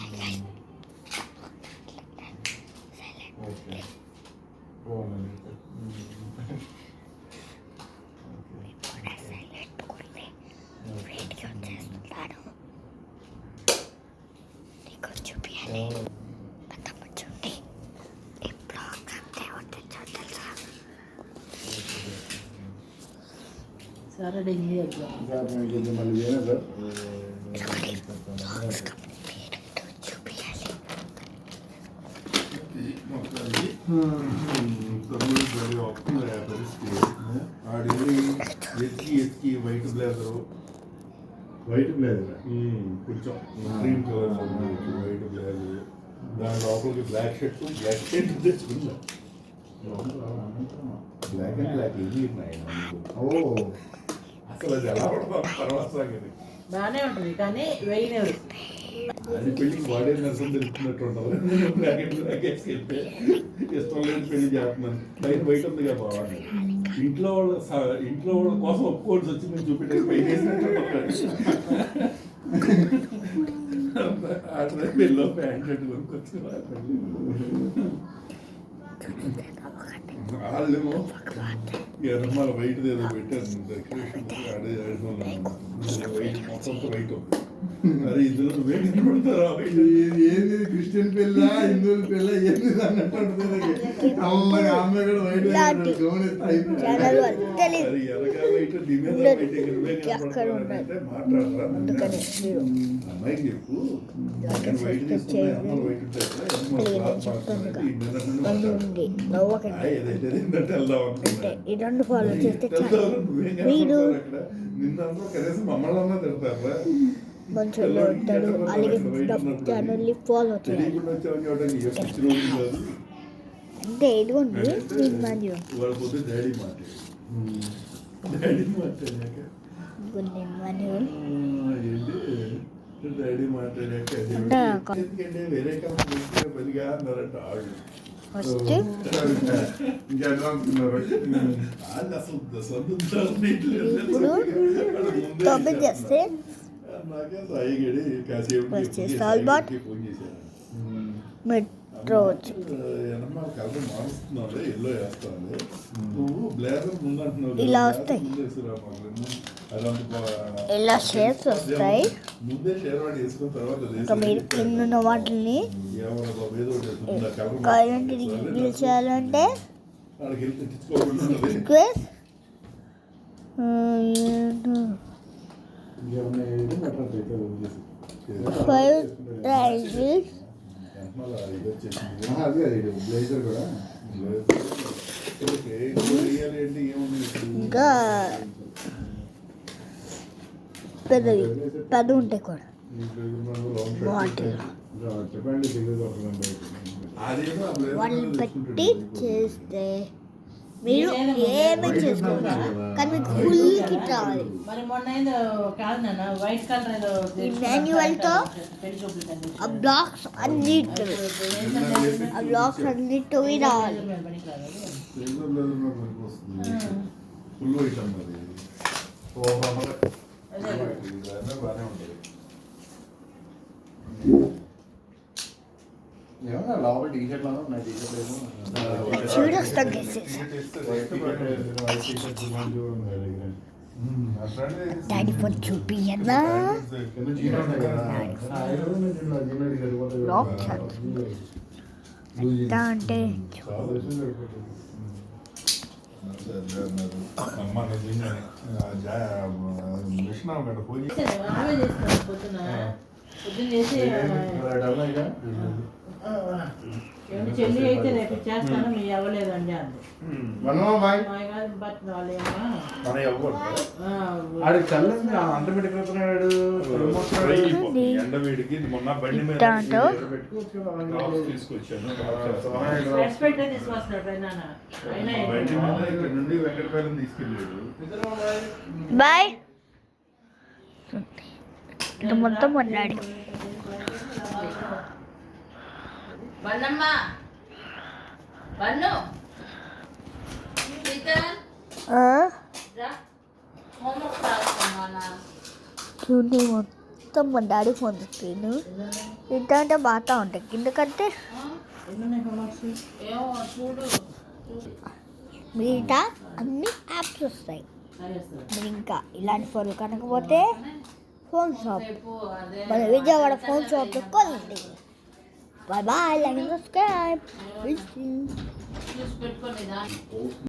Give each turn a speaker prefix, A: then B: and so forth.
A: Okay
B: सारा dinghy है
A: మళ్ళీ ఏనా తమిళ ఆప్షన్ పరిస్థితి ఆడి ఎత్తికి వైట్ బ్లేజరు కొంచెం క్రీమ్ కలర్ వైట్ బ్లేజర్ దాని లోపలికి బ్లాక్ షర్ట్ తెచ్చుకుందా బ్లాక్ అండ్ బ్లాక్ ఏమి ఓ అసలు అది ఎలా పడతాం తర్వాత సాగేది
B: బాగానే ఉంటుంది కానీ వేయలేరు
A: అది పెళ్ళికి వాడే నరసం తెలుస్తున్నట్టు ఉంటుంది బ్లాక్ అండ్ బ్లాక్ వేసుకెళ్తే ఇష్టం లేని పెళ్లి చేస్తున్నాను పైన బయట ఉందిగా బాగుంది ఇంట్లో వాళ్ళ కోసం ఒప్పుకోవాల్సి వచ్చి నేను చూపెట్టే పైన వేసినట్టు పెళ్ళో ప్యాంట్ షర్ట్ కొనుక్కొచ్చి వాళ్ళేమో ఎర్రమాల వైట్ ఏదో పెట్టారు అదే వైట్ మొత్తం వైట్ అరే ఇందులో నువ్వే కనపడతారా ఏది క్రిస్టియన్ పిల్ల హిందువుల పిల్ల ఏది అన్నట్టు అమ్మగా అమ్మ కూడా వైట్ అమ్మాయికి చెప్పు వైట్ తీసుకున్నా వైట్ నిన్న కనీసం మమ్మల్ని అన్నా తిడతారా
C: మంచిగా ఉంటాడు అలాగే ఛానల్ని ఫాలో చేయాలి అంటే ఇదిగోండి నేను మాది ఫస్ట్ ఇప్పుడు టాపిక్ చేస్తే సాల్బాట్ మెట్రో ఇలా వస్తాయి ఇలా షేప్స్ వస్తాయి ఇంకా మీరు కింద ఉన్న వాటిని రీల్ చేయాలంటే రిక్వెస్ట్ ఫైవ్ ట్రైల్స్ ఇంకా పెద్ద ఉంటాయి కూడా బాటిల్ వాళ్ళని పెట్టి చేస్తే మీరు ఏమీ చేసుకోవచ్చు కానీ మీకు ఫుల్ కిట్ రావాలి ఈ మాన్యువల్తో ఆ బ్లాక్స్ అన్నిటివి రావాలి
A: లోపల టీ షర్ట్
C: డాడీ ఫోన్ చూపియన్నా అంటే
B: చెల్లి అయితే రేపు చేస్తాను మీ అవ్వలేదండి అంది
C: బాయ్ మొత్తం మాట్లాడి
D: Banama. Banu. Peter. Ja. Homo class mana?
C: Tuning మొత్తం మా డాడీ ఫోన్ స్క్రీన్ ఇంత బాగా ఉంటాయి ఎందుకంటే
B: ఎన్నున్నాయి హోంవర్క్స్?
D: ఏమో చూడు.
C: మిగతా అన్ని యాప్స్ వస్తాయి.
B: సరేస్తుంది.
C: మీరు ఇంకా ఇలాంటి ఫోన్లు కనకపోతే ఫోన్ షాప్
D: రేపు అదే
C: మన విజయవాడ ఫోన్ షాప్లో కొనండి. Bye bye, like subscribe.
D: చూసి పెట్టుకోలేదా?